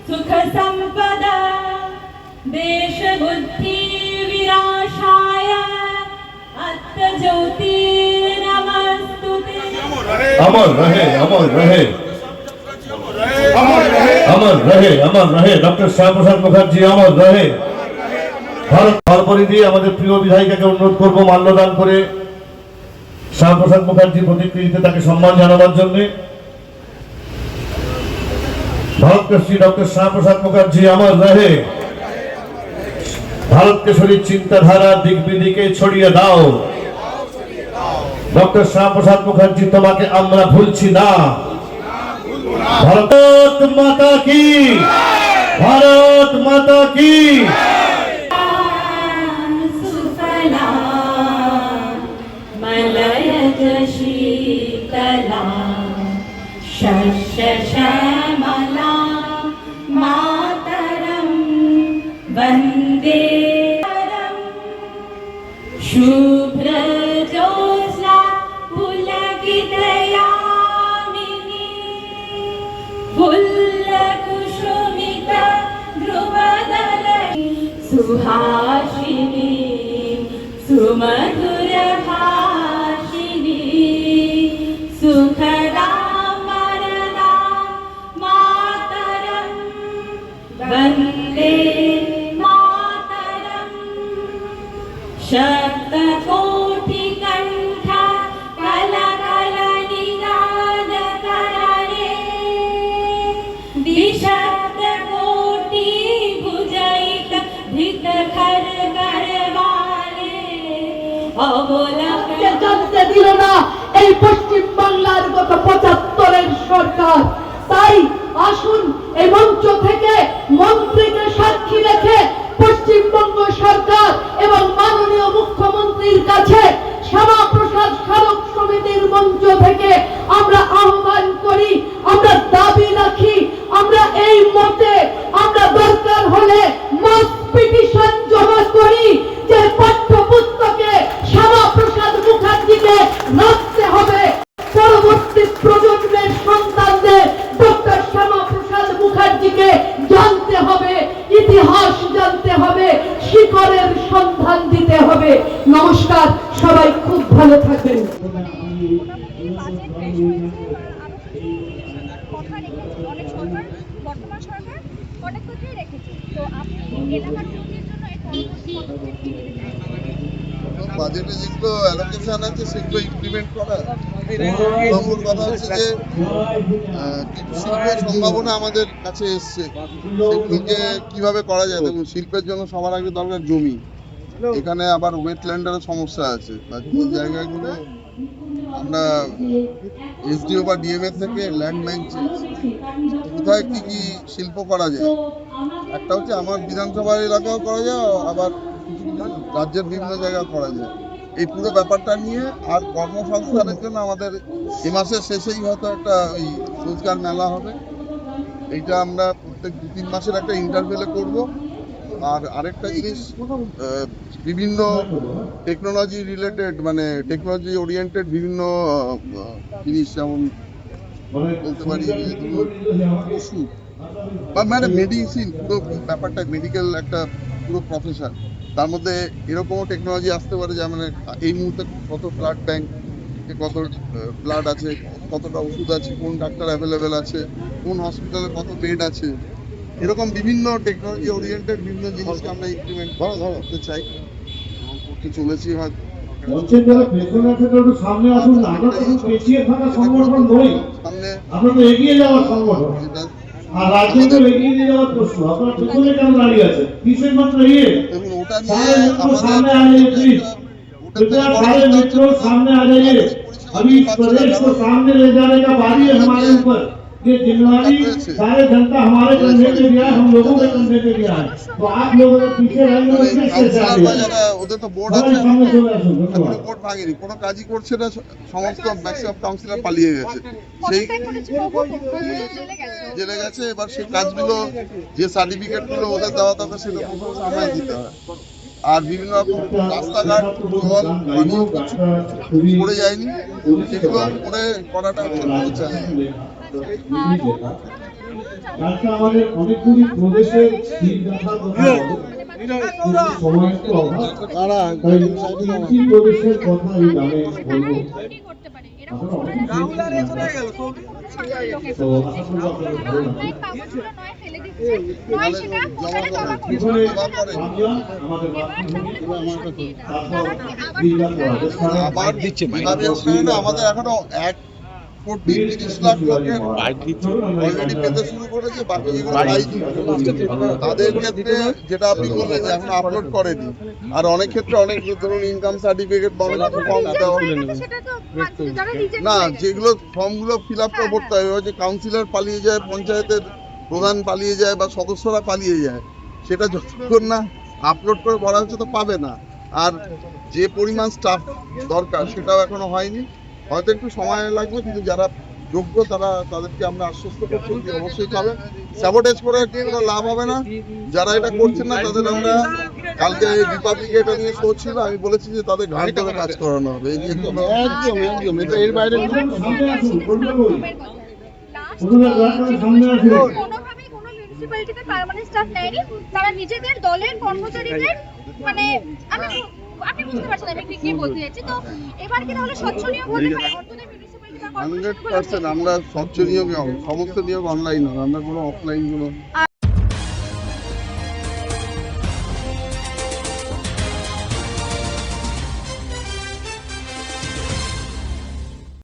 सुख संपदा देश बुद्धि विनाशाय अत्तज्योतिर्नमस्तुते। अमर रहे अमर रहे अमर रहे अमर रहे डॉक्टर श्याम प्रसाद मुखर्जी अमर रहे। ভারত সরপরি দিয়ে আমাদের প্রিয় বিধায়িকাকে অনুরোধ করব মাল্যদান করে শ্যাম প্রসাদ মুখার্জির প্রতিকৃতিতে তাকে সম্মান জানাবার জন্য। ভারত কেশরী ডক্টর শ্যাম প্রসাদ মুখার্জি अमर रहे। ভারত কেশরীর চিন্তাধারা দিক বিদিকে ছড়িয়ে দাও। ডক্টর শ্যাম প্রসাদ মুখার্জি তোমাকে আমরা ভুলছি না। भारत माता की भारत माता की सुफला मलयज शीतला शस्य श्यामला मातरं वन्दे शुभ्रजोत्स्ना पुलकितयामिनी फुल्लकुसुमिता ध्रुवदलनी सुहासिनी सुमधुरभाषिणी सुखदा वरदा मातरं वन्दे मातरम्। शब्दकोटिकण्ठ कलकलनिनादकरणे विशब्दकोटि भुजैक धितखरगरवाले অবলাকে জানতে দিল না এই পশ্চিম বাংলার গত ৭৫-এর সরকার। তাই আসুন এই মঞ্চ থেকে মন্ত্রীকে সাক্ষী রেখে পশ্চিমবঙ্গ সরকার এবং মাননীয় মুখ্যমন্ত্রীর কাছে শ্যামাপ্রসাদ স্মারক সমিতির মঞ্চ থেকে আমরা আহ্বান করি, আমরা দাবি রাখি, আমরা এই মতে আমরা দরকার হলে মাস পিটিশন জমা করি যে পাঠ্যপুস্তকে শ্যামাপ্রসাদ মুখার্জিকে রাখতে হবে। পরবর্তী প্রজন্মের সন্তানদের ডক্টর শ্যামাপ্রসাদ মুখার্জিকে জানতে হবে, ইতিহাস জানতে হবে, শিকড়ের সন্ধান দিতে হবে। নমস্কার, সবাই খুব ভালো থাকবেন। বাজেটে যেগুলো অ্যালোকেশন আছে সেগুলো ইমপ্লিমেন্ট করা। নম্বর কথা হচ্ছে যে শিল্পের সম্ভাবনা আমাদের কাছে এসছে, সেগুলোকে কিভাবে করা যায়। দেখুন, শিল্পের জন্য সবার আগে দরকার জমি। এখানে আবার ওয়েটল্যান্ডেরও সমস্যা আছে। বাকি জায়গাগুলো আমরা এসডিও বা ডিএমএ থেকে ল্যান্ড ব্যাংক চেয়েছি, কোথায় কি কি শিল্প করা যায়। একটা হচ্ছে আমার বিধানসভার এলাকাও করা যায়, আবার রাজ্যের বিভিন্ন জায়গায় করা যায়। এই পুরো ব্যাপারটা নিয়ে আর কর্মসংস্থানের জন্য আমাদের এ মাসের শেষেই হয়তো একটা ওই রোজগার মেলা হবে। এইটা আমরা প্রত্যেক ২-৩ মাসের একটা ইন্টারভেলে করব। আর আরেকটা জিনিস, বিভিন্ন টেকনোলজি রিলেটেড মানে টেকনোলজি ওরিয়েন্টেড বিভিন্ন জিনিস, যেমন বলতে পারি ওষুধ বা মানে মেডিসিন, পুরো ব্যাপারটা মেডিকেল একটা পুরো প্রফেশন। তার মধ্যে এরকমও টেকনোলজি আসতে পারে যে মানে এই মুহূর্তে কত ব্লাড ব্যাংক, কত ব্লাড আছে, কতটা ওষুধ আছে, কোন ডাক্তার অ্যাভেলেবেল আছে, কোন হসপিটালে কত বেড আছে, এরকম বিভিন্ন টেকনোলজি ওরিয়েন্টেড বিভিন্ন জিনিসকে আমরা ইমপ্লিমেন্ট করতে চাই এবং করতে চলেছি। হয়তো সামনে আসুন না, আমরা তো পেছিয়ে থাকা সংগঠন নই, আমরা তো এগিয়ে যাওয়ার সংগঠন। আর রাজ্যকে এগিয়ে নিয়ে যাওয়ার প্রশ্ন, আপনারা পেছনে কেন দাঁড়িয়ে আছেন? কিসের মাত্র ওটা নিয়ে सामने आ जाइए प्लीज, कृपया सारे मेट्रो सामने आ जाइए। अभी प्रदेश को सामने ले जाने का बारी है हमारे ऊपर। ये जिम्मेवारी सारे जनता हमारे कंधे पे दिया है, हम लोगों के कंधे पे दिया है। तो आप लोग अगर पीछे रहेंगे तो कैसे चलेगा? ওদের তো বোর্ড আছে, বোর্ড ভাঙেনি, কোনো কাজই করছে না, সমস্ত ম্যাক্সিমাম কাউন্সিলর পালিয়ে গেছে, সেই জেলে গেছে। এবার সেই কাজগুলো যে সার্টিফিকেটগুলো ওদের দেওয়া দরকার সেটা আমায় দিতে হয়। আর বিভিন্ন রকম রাস্তাঘাট, জল, পানি পড়ে যায়নি, সেগুলো করে করাটা হচ্ছে চ্যালেঞ্জ। আজকে আমাদের অনেকগুলি প্রদেশের দিন দেখার কথা বলে, কিন্তু সময় তো অভাব, তাই তিনটি প্রদেশের কথা এই গানে বলবো। আপনারা অনেক তো আশা করি আপনাদের ভালো লাগবে। এখানে বাংলা আমাদের মাতৃভূমি, তারপর দীঘা তো রাজস্থানে, আবার আমাদের এখনো 1,30 লাখ লোকের অলরেডি পেতে শুরু করেছে, বাকি যেগুলো পাইনি তাদের ক্ষেত্রে যেটা আপনি বললেন যে এখন আপলোড করেনি, আর অনেক ক্ষেত্রে অনেক ধরুন ইনকাম সার্টিফিকেট বা অনেক কিছু ফর্ম দেওয়া না, যেগুলো ফর্মগুলো ফিল আপ করতে হবে, যে কাউন্সিলর পালিয়ে যায়, পঞ্চায়েতের প্রধান পালিয়ে যায় বা সদস্যরা পালিয়ে যায়, সেটা যতক্ষণ না আপলোড করে বলা হচ্ছে তো পাবে না। আর যে পরিমাণ স্টাফ দরকার সেটাও এখনো হয়নি, হয়তো একটু সময় লাগবে, কিন্তু যারা যোগ্য তাদেরকে আমরা আশ্বস্ত করছি যে অবশ্যই পাবে। স্যাবোটেজ করে কোনো লাভ হবে না, যারা এটা করছেন না তাদের আমরা কালকে রিপাবলিকে এটা নিয়ে শো ছিল, আমি বলেছি যে তাদের ঘাট ধরে কাজ করানো হবে। এই যে একদম এটা এর বাইরে সামনে আসুন, বলতে বলি ওনারা সামনে আসুন। কোনোভাবেই কোনো মিউনিসিপ্যালিটিতে পার্মানেন্ট স্টাফ নেয়নি, তারা নিজেদের দলের কর্মচারীদের মানে আপনি বুঝতে পারছেন আমি কি বলতে চাইছি। তো এবার কি তাহলে স্বচ্ছ নিয়োগ হবে, মানে অন্তত মিউনিসিপ্যালিটি বা 100% আমরা স্বচ্ছ নিয়োগ, সমস্ত নিয়োগ অনলাইন হবে, আমরা কোনো অফলাইন কোনো